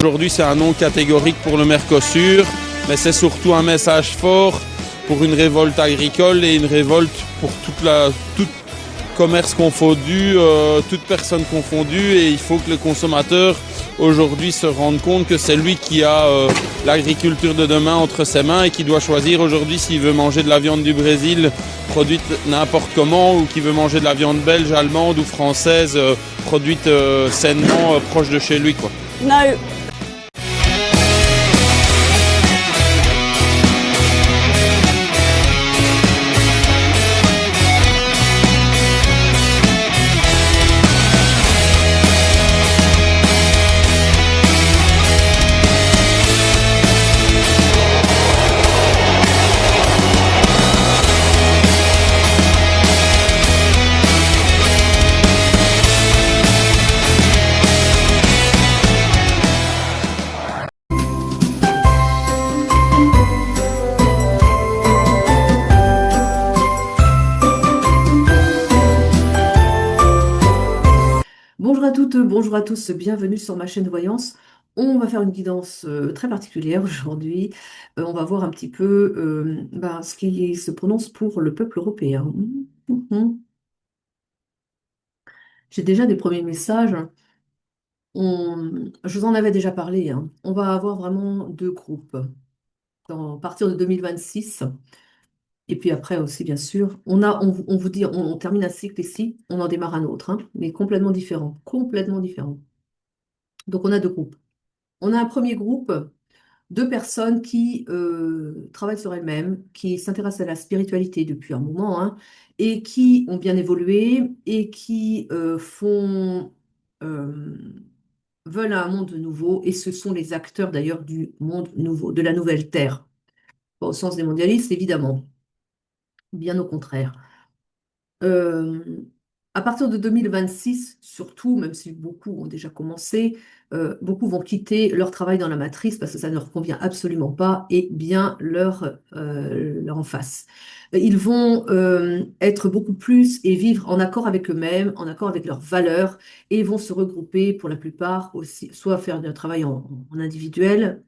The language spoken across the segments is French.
aujourd'hui c'est un non catégorique pour le Mercosur, mais c'est surtout un message fort pour une révolte agricole et une révolte pour tout commerce confondu, toute personne confondue, et il faut que le consommateur aujourd'hui se rende compte que c'est lui qui a l'agriculture de demain entre ses mains et qui doit choisir aujourd'hui s'il veut manger de la viande du Brésil produite n'importe comment ou qu'il veut manger de la viande belge, allemande ou française produite sainement proche de chez lui, quoi. No. Bonjour à toutes, bonjour à tous, bienvenue sur ma chaîne de voyance. On va faire une guidance très particulière aujourd'hui. On va voir un petit peu ce qui se prononce pour le peuple européen. Mhm. J'ai déjà des premiers messages. Je vous en avais déjà parlé, hein. On va avoir vraiment deux groupes. À partir de 2026, et puis après aussi, bien sûr, on vous dit, on termine un cycle ici, on en démarre un autre, hein, mais complètement différent, complètement différent. Donc on a deux groupes. On a un premier groupe de personnes qui travaillent sur elles-mêmes, qui s'intéressent à la spiritualité depuis un moment, hein, et qui ont bien évolué et qui euh, veulent un monde nouveau, et ce sont les acteurs d'ailleurs du monde nouveau, de la nouvelle Terre. Pas au sens des mondialistes, évidemment, bien au contraire. Euh, à partir de 2026, surtout, même si beaucoup ont déjà commencé, beaucoup vont quitter leur travail dans la matrice parce que ça ne leur convient absolument pas et bien leur en face. Ils vont être beaucoup plus et vivre en accord avec eux-mêmes, en accord avec leurs valeurs, et vont se regrouper pour la plupart aussi, soit faire un travail en individuel,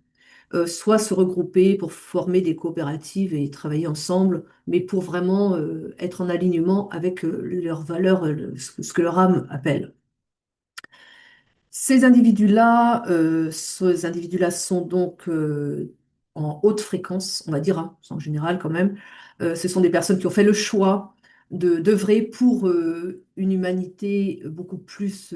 soit se regrouper pour former des coopératives et travailler ensemble, mais pour vraiment être en alignement avec leurs valeurs, ce que leur âme appelle. Ces individus-là sont donc en haute fréquence, on va dire, hein, en général quand même. Ce sont des personnes qui ont fait le choix d'œuvrer pour une humanité beaucoup plus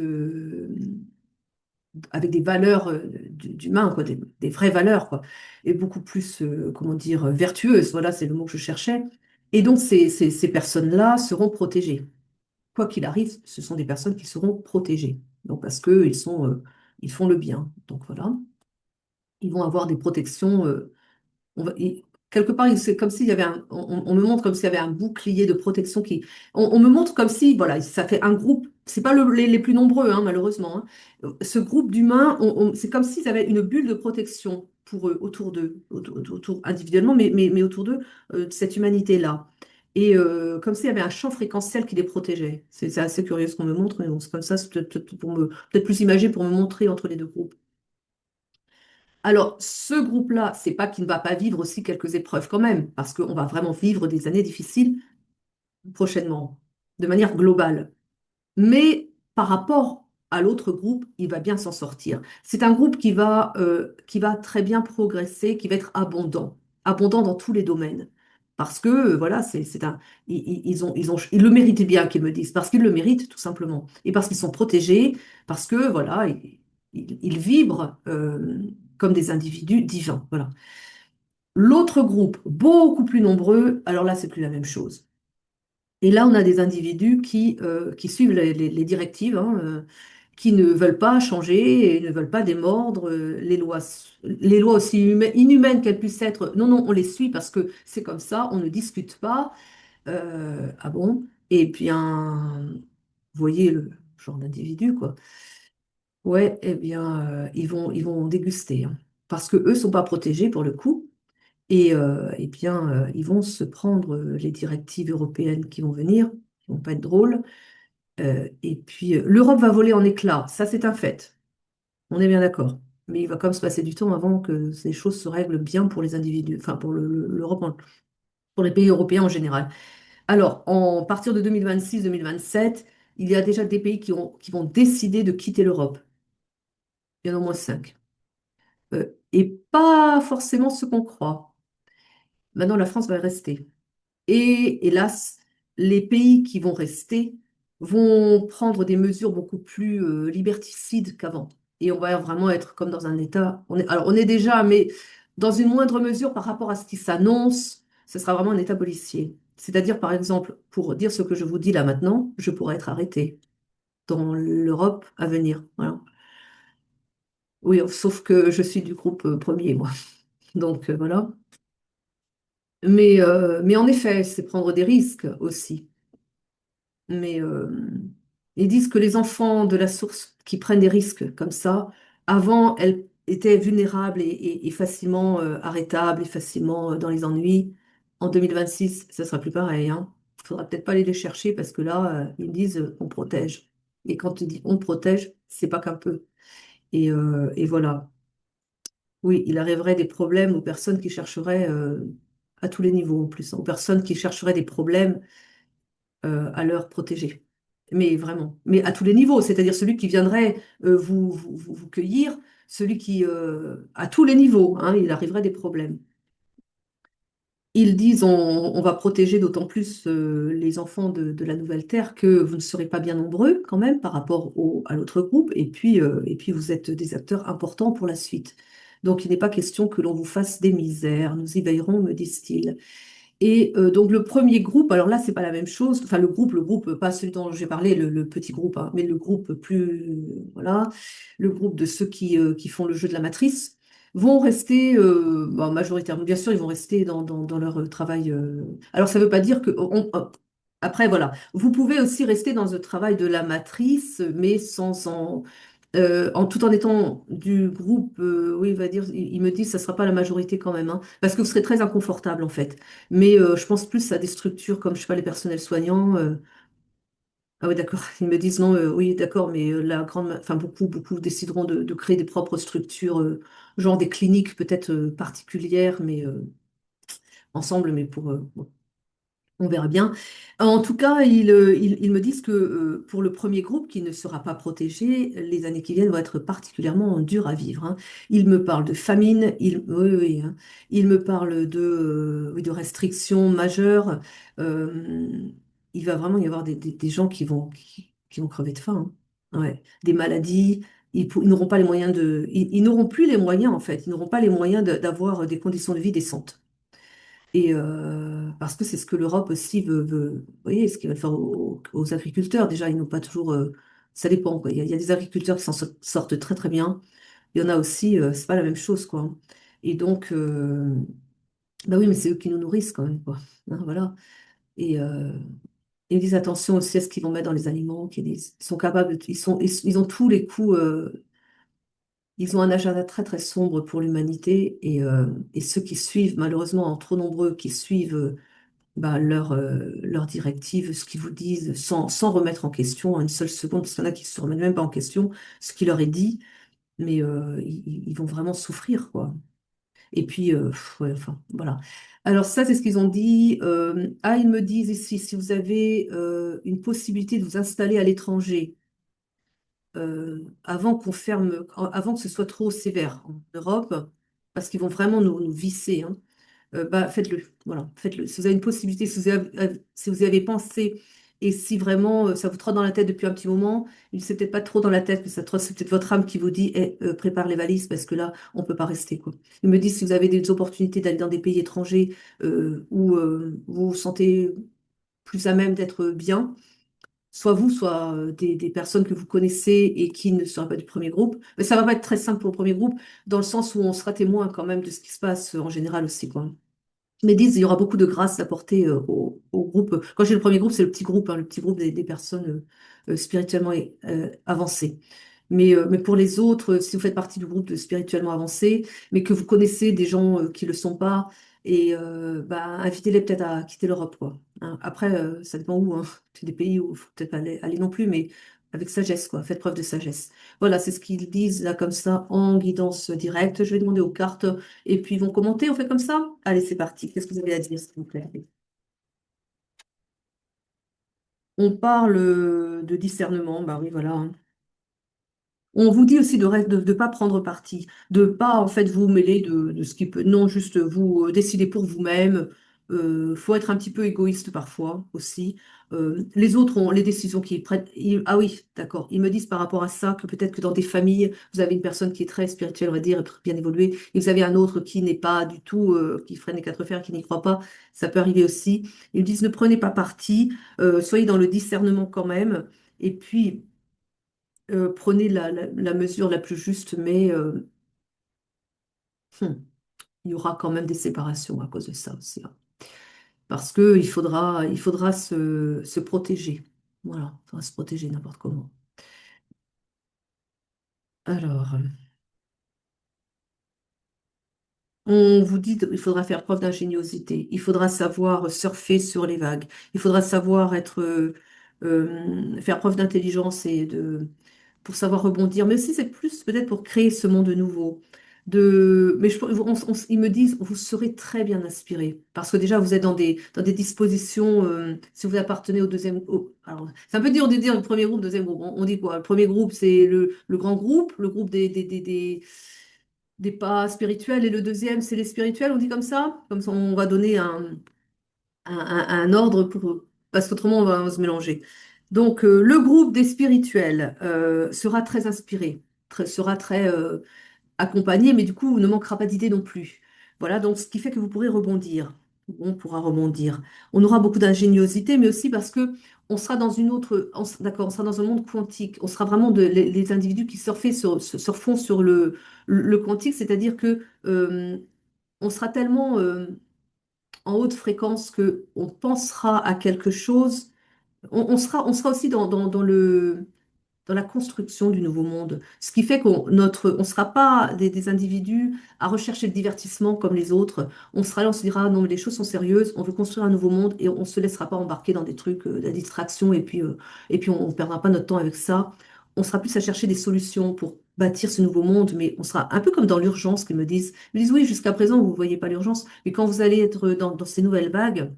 avec des valeurs d'humain, quoi, des vraies valeurs, quoi, et beaucoup plus, comment dire, vertueuses. Voilà, c'est le mot que je cherchais. Et donc, ces personnes-là seront protégées. Quoi qu'il arrive, ce sont des personnes qui seront protégées. Donc, parce ils font le bien. Donc, voilà. Ils vont avoir des protections. Quelque part, c'est comme s'il y avait on me montre comme s'il y avait un bouclier de protection on me montre comme si, voilà, ça fait un groupe, c'est pas les plus nombreux, hein, malheureusement, hein. Ce groupe d'humains, c'est comme s'ils avaient une bulle de protection pour eux, autour d'eux, individuellement, mais autour d'eux, de cette humanité-là. Et comme s'il y avait un champ fréquentiel qui les protégeait. C'est assez curieux ce qu'on me montre, mais bon, c'est comme ça, c'est peut-être plus imagé pour me montrer entre les deux groupes. Alors, ce groupe-là, c'est pas qu'il ne va pas vivre aussi quelques épreuves quand même, parce qu'on va vraiment vivre des années difficiles prochainement, de manière globale. Mais par rapport à l'autre groupe, il va bien s'en sortir. C'est un groupe qui va très bien progresser, qui va être abondant, abondant dans tous les domaines. Parce que, voilà, ils le méritent bien qu'ils me disent, parce qu'ils le méritent tout simplement. Et parce qu'ils sont protégés, parce que, voilà, ils vibrent comme des individus divins. Voilà. L'autre groupe, beaucoup plus nombreux, alors là, c'est plus la même chose. Et là, on a des individus qui suivent les directives, hein, qui ne veulent pas changer et ne veulent pas démordre les lois aussi inhumaines qu'elles puissent être. Non, non, on les suit parce que c'est comme ça, on ne discute pas. Ah bon? Et bien, vous voyez le genre d'individu, quoi. Ouais, eh bien, ils vont déguster, hein, parce que eux sont pas protégés pour le coup. Et eh bien, ils vont se prendre les directives européennes qui vont venir, qui vont pas être drôles. Et puis, l'Europe va voler en éclats, ça c'est un fait. On est bien d'accord. Mais il va quand même se passer du temps avant que ces choses se règlent bien pour les individus, enfin pour l'Europe, pour les pays européens en général. Alors, en partir de 2026-2027, il y a déjà des pays qui vont décider de quitter l'Europe. Il y en a au moins 5. Et pas forcément ce qu'on croit. Maintenant, la France va rester. Et hélas, les pays qui vont rester vont prendre des mesures beaucoup plus liberticides qu'avant. Et on va vraiment être comme dans un État. Alors, on est déjà, mais dans une moindre mesure par rapport à ce qui s'annonce, ce sera vraiment un État policier. C'est-à-dire, par exemple, pour dire ce que je vous dis là maintenant, je pourrais être arrêté dans l'Europe à venir. Voilà. Oui, sauf que je suis du groupe premier, moi. Donc, voilà. Mais en effet, c'est prendre des risques aussi. Mais ils disent que les enfants de la source qui prennent des risques comme ça, avant, elles étaient vulnérables et facilement arrêtables et facilement dans les ennuis. En 2026, ça sera plus pareil, hein. Il faudra peut-être pas aller les chercher parce que là, ils disent on protège. Et quand tu dis on protège, c'est pas qu'un peu. Et voilà. Oui, il arriverait des problèmes aux personnes qui chercheraient à tous les niveaux en plus, hein, aux personnes qui chercheraient des problèmes à leur protéger. Mais vraiment, mais à tous les niveaux, c'est-à-dire celui qui viendrait vous cueillir, celui qui, à tous les niveaux, hein, il arriverait des problèmes. Ils disent on va protéger d'autant plus les enfants de la nouvelle terre que vous ne serez pas bien nombreux quand même par rapport à l'autre groupe, et puis vous êtes des acteurs importants pour la suite. Donc il n'est pas question que l'on vous fasse des misères, nous y veillerons, me disent-ils. Et donc le premier groupe, alors là, c'est pas la même chose. Enfin, le groupe, pas celui dont j'ai parlé, le petit groupe, hein, mais le groupe plus, voilà, le groupe de ceux qui font le jeu de la matrice, vont rester, bon, majoritairement, bien sûr, ils vont rester dans leur travail. Alors, ça veut pas dire que, après, voilà, vous pouvez aussi rester dans le travail de la matrice, mais tout en étant du groupe, oui, il va dire, il me dit que ça ne sera pas la majorité quand même, hein, parce que vous serez très inconfortable en fait. Mais je pense plus à des structures comme, je sais pas, les personnels soignants. Ah oui, d'accord. Ils me disent non, oui, d'accord, mais enfin beaucoup décideront de créer des propres structures, genre des cliniques peut-être particulières, mais ensemble, mais pour bon, on verra bien. En tout cas, ils me disent que pour le premier groupe qui ne sera pas protégé, les années qui viennent vont être particulièrement dures à vivre, hein. Ils me parlent de famine, oui, oui, hein. Ils me parlent oui, de restrictions majeures. Euh, il va vraiment y avoir des gens qui vont crever de faim, hein. Ouais. Des maladies. Ils n'auront pas les moyens ils n'auront plus les moyens, en fait. Ils n'auront pas les moyens d'avoir des conditions de vie décentes. Et parce que c'est ce que l'Europe aussi vous voyez, ce qu'ils veulent faire aux agriculteurs. Déjà, ils n'ont pas toujours. Ça dépend, quoi. Il y a des agriculteurs qui sortent très très bien. Il y en a aussi, c'est pas la même chose, quoi. Et donc, bah oui, mais c'est eux qui nous nourrissent quand même, quoi. Hein, voilà. Et ils disent attention aussi à ce qu'ils vont mettre dans les aliments, ils sont capables, ils ont tous les coups. Ils ont un agenda très très sombre pour l'humanité et ceux qui suivent, malheureusement, en trop nombreux, qui suivent bah, leurs directives, ce qu'ils vous disent, sans remettre en question une seule seconde, parce qu'il y en a qui ne se remettent même pas en question ce qui leur est dit, mais ils vont vraiment souffrir, quoi. Et puis, ouais, enfin, voilà. Alors ça, c'est ce qu'ils ont dit. Ils me disent ici, si vous avez une possibilité de vous installer à l'étranger, avant que ce soit trop sévère en Europe, parce qu'ils vont vraiment nous visser, hein, bah, faites-le. Voilà, faites-le. Si vous avez une possibilité, si vous y avez pensé, et si vraiment ça vous trotte dans la tête depuis un petit moment, il ne sait peut-être pas trop dans la tête, mais ça trotte, c'est peut-être votre âme qui vous dit, prépare les valises, parce que là, on ne peut pas rester, quoi. Ils me disent si vous avez des opportunités d'aller dans des pays étrangers où vous vous sentez plus à même d'être bien, soit vous, soit des personnes que vous connaissez et qui ne seraient pas du premier groupe. Mais ça va pas être très simple pour le premier groupe, dans le sens où on sera témoin quand même de ce qui se passe en général aussi, quoi. Mais disent, il y aura beaucoup de grâce apportée au groupe. Quand j'ai le premier groupe, c'est le petit groupe, hein, le petit groupe des personnes spirituellement avancées. Mais pour les autres, si vous faites partie du groupe de spirituellement avancés, mais que vous connaissez des gens qui ne le sont pas, et bah, invitez-les peut-être à quitter l'Europe, quoi. Hein. Après, ça dépend où, hein. C'est des pays où il faut peut-être pas aller non plus, mais avec sagesse, quoi. Faites preuve de sagesse. Voilà, c'est ce qu'ils disent là comme ça en guidance directe. Je vais demander aux cartes et puis ils vont commenter. On fait comme ça? Allez, c'est parti. Qu'est-ce que vous avez à dire, s'il vous plaît? On parle de discernement, bah oui, voilà, hein. On vous dit aussi de pas prendre parti, de pas en fait vous mêler de ce qui peut, non, juste vous décider pour vous-même. Faut être un petit peu égoïste parfois aussi. Les autres ont les décisions qu'ils prennent. Ah oui, d'accord. Ils me disent par rapport à ça que peut-être que dans des familles, vous avez une personne qui est très spirituelle, on va dire, et bien évoluée, et vous avez un autre qui n'est pas du tout, qui freine les quatre fers, qui n'y croit pas. Ça peut arriver aussi. Ils me disent ne prenez pas parti, soyez dans le discernement quand même. Et puis, prenez la mesure la plus juste, mais hmm, il y aura quand même des séparations à cause de ça aussi, hein. Parce qu'il faudra se protéger. Voilà, il faudra se protéger n'importe comment. Alors, on vous dit qu'il faudra faire preuve d'ingéniosité. Il faudra savoir surfer sur les vagues. Il faudra savoir faire preuve d'intelligence pour savoir rebondir. Mais aussi, c'est plus peut-être pour créer ce monde nouveau. Mais ils me disent, vous serez très bien inspiré. Parce que déjà, vous êtes dans des dispositions, si vous appartenez au deuxième groupe. Alors, c'est un peu dur de dire le premier groupe, le deuxième groupe. On dit quoi? Le premier groupe, c'est le grand groupe, le groupe des pas spirituels, et le deuxième, c'est les spirituels, on dit comme ça? Comme ça, on va donner un ordre parce qu'autrement, on va se mélanger. Donc, le groupe des spirituels sera très inspiré, sera très accompagné, mais du coup, ne manquera pas d'idées non plus. Voilà, donc ce qui fait que vous pourrez rebondir. On pourra rebondir. On aura beaucoup d'ingéniosité, mais aussi parce que on sera dans une autre, d'accord, on sera dans un monde quantique. On sera vraiment les individus qui surfont sur le quantique, c'est-à-dire que on sera tellement en haute fréquence que on pensera à quelque chose. On sera aussi dans la construction du nouveau monde. Ce qui fait on sera pas des individus à rechercher le divertissement comme les autres. On sera là, on se dira, non, mais les choses sont sérieuses, on veut construire un nouveau monde et on ne se laissera pas embarquer dans des trucs, de la distraction et puis on ne perdra pas notre temps avec ça. On sera plus à chercher des solutions pour bâtir ce nouveau monde, mais on sera un peu comme dans l'urgence qu'ils me disent. Ils me disent, oui, jusqu'à présent, vous ne voyez pas l'urgence, mais quand vous allez être dans ces nouvelles vagues,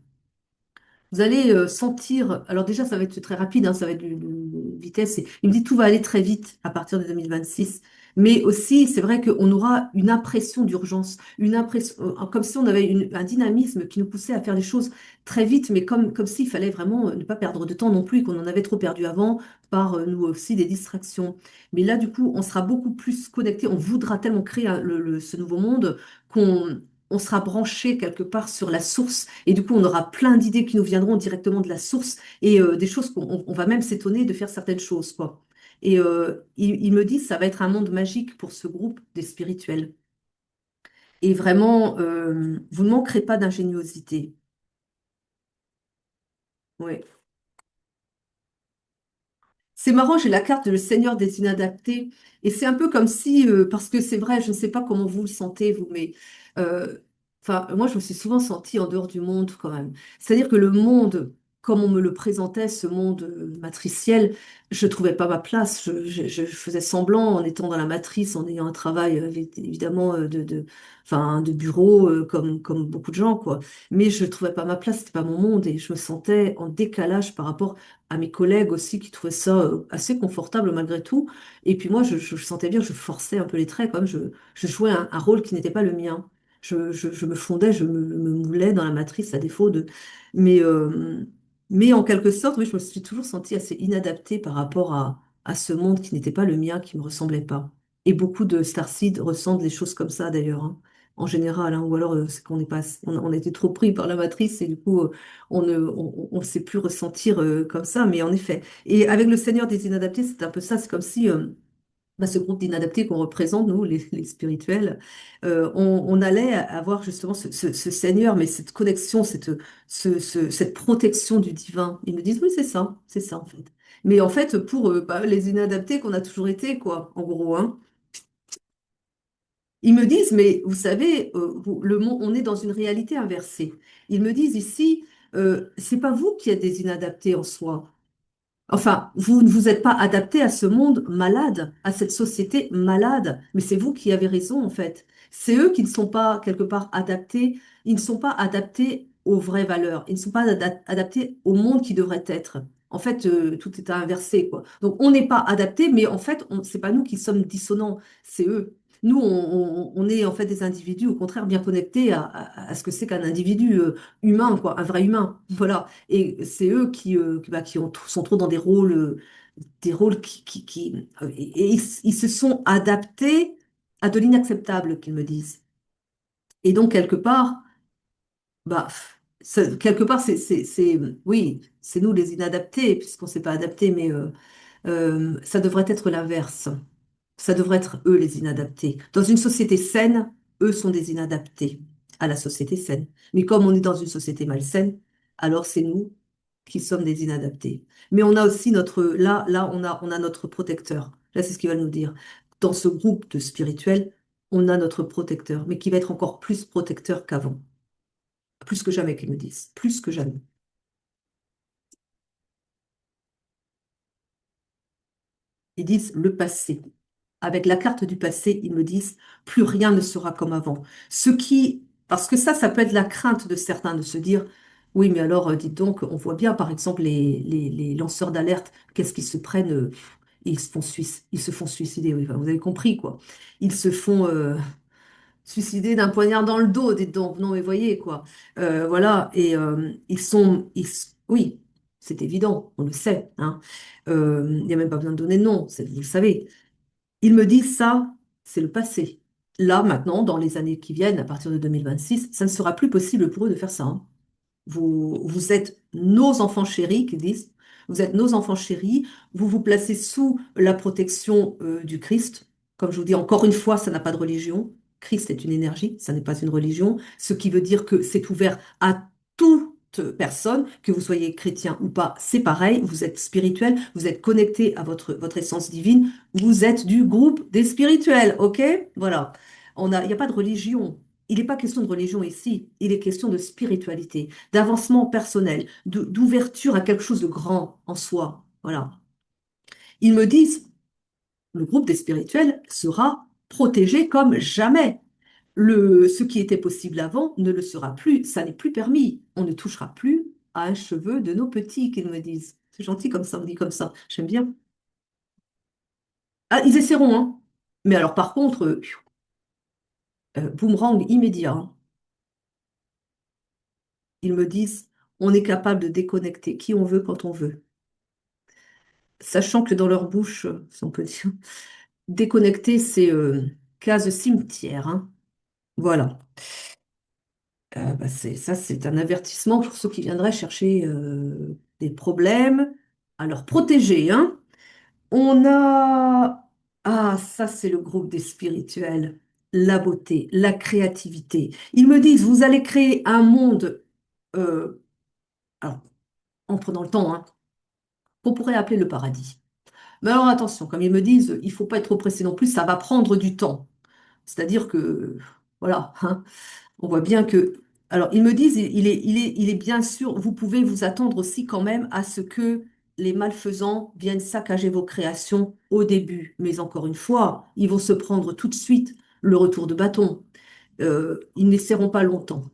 vous allez sentir, alors déjà ça va être très rapide, hein, ça va être une vitesse, il me dit tout va aller très vite à partir de 2026, mais aussi c'est vrai qu'on aura une impression d'urgence, une impression, comme si on avait un dynamisme qui nous poussait à faire les choses très vite, mais comme s'il fallait vraiment ne pas perdre de temps non plus, qu'on en avait trop perdu avant par nous aussi des distractions. Mais là du coup on sera beaucoup plus connecté, on voudra tellement créer ce nouveau monde qu'on on sera branché quelque part sur la source et du coup, on aura plein d'idées qui nous viendront directement de la source et des choses qu'on on va même s'étonner de faire certaines choses, quoi. Et il me dit, ça va être un monde magique pour ce groupe des spirituels. Et vraiment, vous ne manquerez pas d'ingéniosité. Ouais. C'est marrant, j'ai la carte de le Seigneur des inadaptés. Et c'est un peu comme si, parce que c'est vrai, je ne sais pas comment vous le sentez, vous, mais euh, enfin, moi, je me suis souvent sentie en dehors du monde quand même. C'est-à-dire que le monde, comme on me le présentait, ce monde matriciel, je ne trouvais pas ma place. Je faisais semblant en étant dans la matrice, en ayant un travail, évidemment, enfin, de bureau, comme beaucoup de gens, quoi. Mais je ne trouvais pas ma place, c'était pas mon monde, et je me sentais en décalage par rapport à mes collègues aussi qui trouvaient ça assez confortable malgré tout. Et puis moi, je sentais bien que je forçais un peu les traits, comme je jouais un rôle qui n'était pas le mien. Je me fondais, je me moulais dans la matrice à défaut de... Mais, euh, mais en quelque sorte, oui, je me suis toujours sentie assez inadaptée par rapport à ce monde qui n'était pas le mien, qui ne me ressemblait pas. Et beaucoup de starseeds ressentent des choses comme ça d'ailleurs, hein, en général, hein, ou alors c'est qu'on n'est pas, on a été trop pris par la matrice et du coup on ne sait plus ressentir comme ça, mais en effet. Et avec le Seigneur des inadaptés, c'est un peu ça, c'est comme si ce groupe d'inadaptés qu'on représente, nous, les spirituels, on allait avoir justement ce Seigneur, mais cette connexion, cette protection du divin. Ils me disent, oui, c'est ça en fait. Mais en fait, pour les inadaptés qu'on a toujours été, quoi, en gros, hein. Ils me disent, mais vous savez, on est dans une réalité inversée. Ils me disent ici, c'est pas vous qui êtes des inadaptés en soi. Enfin, vous ne vous êtes pas adapté à ce monde malade, à cette société malade, mais c'est vous qui avez raison en fait. C'est eux qui ne sont pas quelque part adaptés, ils ne sont pas adaptés aux vraies valeurs, ils ne sont pas adaptés au monde qui devrait être. En fait, tout est inversé, quoi. Donc, on n'est pas adapté, mais en fait, c'est pas nous qui sommes dissonants, c'est eux. Nous, on est en fait des individus, au contraire, bien connectés à ce que c'est qu'un individu humain, quoi, un vrai humain. Voilà. Et c'est eux qui sont trop dans des rôles et ils se sont adaptés à de l'inacceptable, qu'ils me disent. Et donc, quelque part, bah, quelque part, oui, c'est nous les inadaptés, puisqu'on ne s'est pas adapté, mais ça devrait être l'inverse. Ça devrait être eux les inadaptés. Dans une société saine, eux sont des inadaptés à la société saine. Mais comme on est dans une société malsaine, alors c'est nous qui sommes des inadaptés. Mais on a aussi on a notre protecteur. Là, c'est ce qu'ils veulent nous dire. Dans ce groupe de spirituels, on a notre protecteur, mais qui va être encore plus protecteur qu'avant. Plus que jamais, qu'ils me disent. Plus que jamais. Ils disent le passé. Avec la carte du passé, ils me disent plus rien ne sera comme avant. Parce que ça peut être la crainte de certains de se dire, oui, mais alors, dites donc, on voit bien, par exemple, les lanceurs d'alerte, qu'est-ce qu'ils se prennent, ils se font suicider, oui, enfin, vous avez compris, quoi. Ils se font suicider d'un poignard dans le dos, dites donc, non, mais voyez, quoi. Voilà, et oui, c'est évident, on le sait, hein. Il n'y a même pas besoin de donner de nom, vous le savez. Ils me disent ça, c'est le passé. Là, maintenant, dans les années qui viennent, à partir de 2026, ça ne sera plus possible pour eux de faire ça, hein. Vous êtes nos enfants chéris, qu'ils disent. Vous êtes nos enfants chéris. Vous vous placez sous la protection du Christ. Comme je vous dis, encore une fois, ça n'a pas de religion. Christ est une énergie, ça n'est pas une religion. Ce qui veut dire que c'est ouvert à toute personne, que vous soyez chrétien ou pas, c'est pareil. Vous êtes spirituel, vous êtes connecté à votre essence divine. Vous êtes du groupe des spirituels, ok? Voilà. Il n'y a pas de religion. Il n'est pas question de religion ici, il est question de spiritualité, d'avancement personnel, d'ouverture à quelque chose de grand en soi. Voilà. Ils me disent, le groupe des spirituels sera protégé comme jamais. Ce qui était possible avant ne le sera plus, ça n'est plus permis. On ne touchera plus à un cheveu de nos petits, qu'ils me disent. C'est gentil comme ça, on dit comme ça. J'aime bien. Ah, ils essaieront, hein. Mais alors par contre, boomerang immédiat, hein. Ils me disent, on est capable de déconnecter qui on veut quand on veut. Sachant que dans leur bouche, si on peut dire, déconnecter, c'est case cimetière, hein. Voilà. Bah, c'est un avertissement pour ceux qui viendraient chercher des problèmes à leur protéger, hein. On a... Ah, ça, c'est le groupe des spirituels. La beauté, la créativité. Ils me disent, vous allez créer un monde, euh, alors, en prenant le temps, hein, qu'on pourrait appeler le paradis. Mais alors attention, comme ils me disent, il faut pas être trop pressé non plus, ça va prendre du temps. C'est-à-dire que, voilà, hein, on voit bien que... Alors, ils me disent, il est bien sûr, vous pouvez vous attendre aussi quand même à ce que les malfaisants viennent saccager vos créations au début. Mais encore une fois, ils vont se prendre tout de suite le retour de bâton. Ils n'essaieront pas longtemps.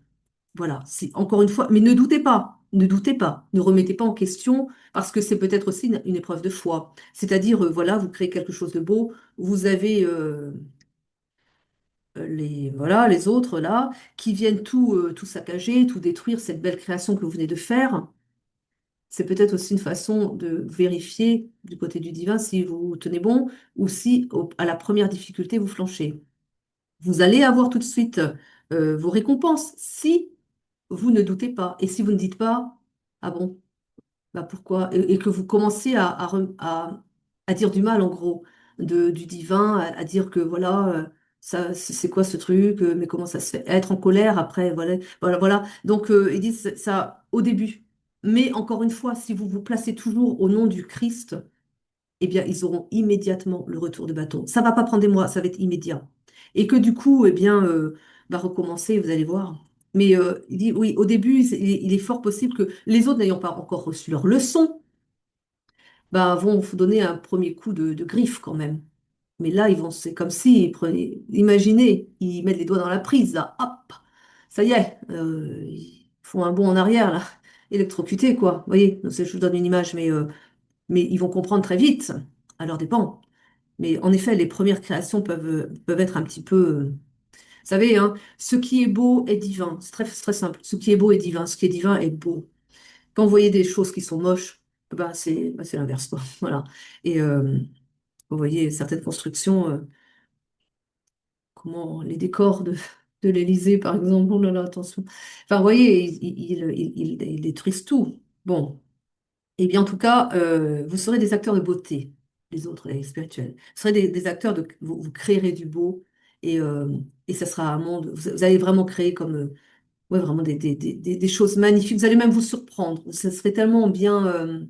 Voilà, c'est encore une fois, mais ne doutez pas, ne remettez pas en question, parce que c'est peut-être aussi une épreuve de foi. C'est-à-dire, voilà, vous créez quelque chose de beau, vous avez voilà, les autres là, qui viennent tout saccager, tout détruire, cette belle création que vous venez de faire. C'est peut-être aussi une façon de vérifier du côté du divin si vous tenez bon ou si à la première difficulté vous flanchez. Vous allez avoir tout de suite vos récompenses si vous ne doutez pas. Et si vous ne dites pas, ah bon, bah pourquoi? Et que vous commencez à dire du mal, en gros, du divin, à dire que voilà, ça, c'est quoi ce truc, mais comment ça se fait? À être en colère après, voilà, voilà, voilà. Donc, ils disent ça au début. Mais encore une fois, si vous vous placez toujours au nom du Christ, eh bien, ils auront immédiatement le retour de bâton. Ça va pas prendre des mois, ça va être immédiat. Et que du coup, eh bien, va recommencer, vous allez voir. Mais il dit, oui, au début, il est fort possible que les autres n'ayant pas encore reçu leur leçon, bah, vont vous donner un premier coup de griffe quand même. Mais là, c'est comme si, imaginez, ils mettent les doigts dans la prise, là, hop, ça y est, ils font un bond en arrière, là, électrocutés, quoi. Vous voyez, je vous donne une image, mais ils vont comprendre très vite, à leur dépend. Mais en effet, les premières créations peuvent être un petit peu, vous savez, hein, ce qui est beau est divin. C'est très simple. Ce qui est beau est divin. Ce qui est divin est beau. Quand vous voyez des choses qui sont moches, c'est l'inverse, quoi. Voilà. Et vous voyez certaines constructions. Comment les décors de l'Élysée, par exemple. Oh là là, attention. Enfin, vous voyez, ils détruisent tout. Bon, et bien en tout cas, vous serez des acteurs de beauté, les autres, les spirituels. Vous serez des acteurs vous créerez du beau et ça sera un monde. Vous allez vraiment créer comme ouais, vraiment des choses magnifiques. Vous allez même vous surprendre. Ça serait tellement bien.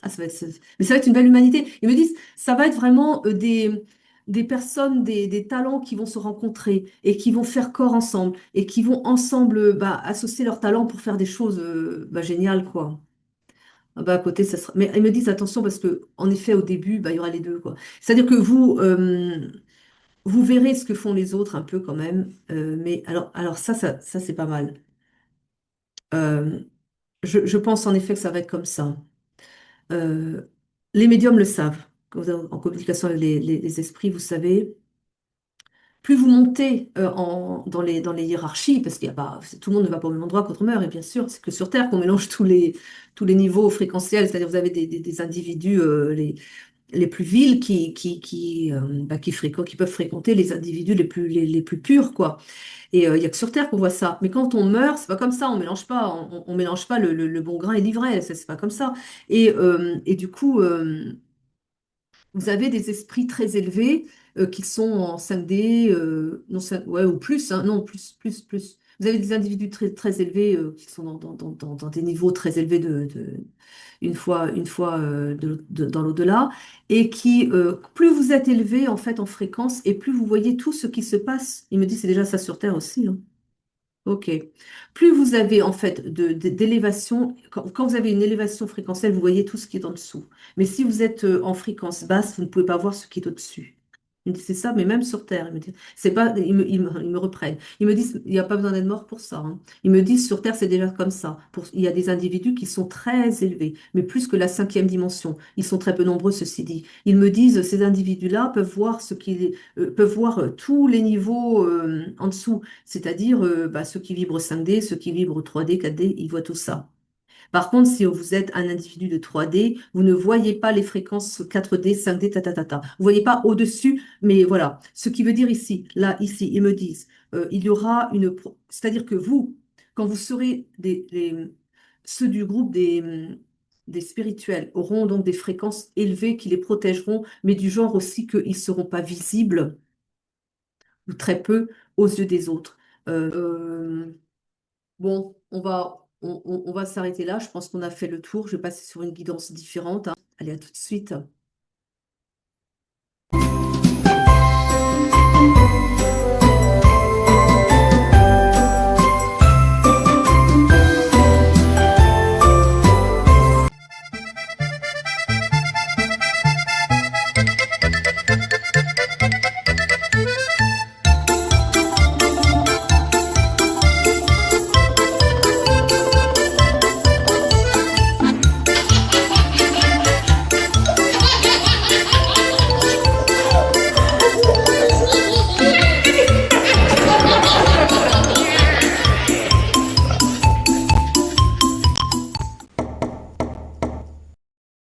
Ah, mais ça va être une belle humanité. Ils me disent, ça va être vraiment des personnes, des talents qui vont se rencontrer et qui vont faire corps ensemble et qui vont ensemble bah, associer leurs talents pour faire des choses bah, géniales, quoi. Ah bah, à côté, ça sera... Mais ils me disent, attention, parce que en effet, au début, bah, il y aura les deux, quoi. C'est-à-dire que vous verrez ce que font les autres un peu quand même. Mais alors ça c'est pas mal. Euh, je pense en effet que ça va être comme ça. Euh, les médiums le savent. Quand vous êtes en communication avec les esprits, vous savez, plus vous montez dans les hiérarchies, parce qu'il y a pas, tout le monde ne va pas au même endroit quand on meurt, et bien sûr, c'est que sur Terre qu'on mélange tous les niveaux fréquentiels, c'est-à-dire vous avez des individus les plus vils qui peuvent fréquenter les individus les plus purs, quoi. Et il n'y a que sur Terre qu'on voit ça. Mais quand on meurt, c'est pas comme ça. On mélange pas le bon grain et l'ivraie. C'est pas comme ça. Et du coup, vous avez des esprits très élevés qui sont en 5D, non, ouais, ou plus, hein, non, plus. Vous avez des individus très élevés qui sont dans des niveaux très élevés une fois dans l'au-delà, et qui, plus vous êtes élevé en fait en fréquence, et plus vous voyez tout ce qui se passe. Il me dit, c'est déjà ça sur Terre aussi, hein. Ok. Plus vous avez en fait d'élévation, quand vous avez une élévation fréquentielle, vous voyez tout ce qui est en dessous. Mais si vous êtes en fréquence basse, vous ne pouvez pas voir ce qui est au-dessus. Il me dit, c'est ça, mais même sur Terre, il me dit, c'est pas, ils me reprennent. Ils me disent, il n'y a pas besoin d'être mort pour ça, hein. Ils me disent, sur Terre, c'est déjà comme ça. Il y a des individus qui sont très élevés, mais plus que la cinquième dimension. Ils sont très peu nombreux, ceci dit. Ils me disent, ces individus-là peuvent voir tous les niveaux en dessous, c'est-à-dire bah, ceux qui vibrent 5D, ceux qui vibrent 3D, 4D, ils voient tout ça. Par contre, si vous êtes un individu de 3D, vous ne voyez pas les fréquences 4D, 5D, ta, ta, ta, ta. Vous voyez pas au-dessus, mais voilà. Ce qui veut dire ici, là, ici, ils me disent, il y aura c'est-à-dire que vous, quand vous serez ceux du groupe des spirituels auront donc des fréquences élevées qui les protégeront, mais du genre aussi qu'ils ne seront pas visibles, ou très peu, aux yeux des autres. Euh, Bon, on va s'arrêter là. Je pense qu'on a fait le tour. Je vais passer sur une guidance différente, hein. Allez, à tout de suite.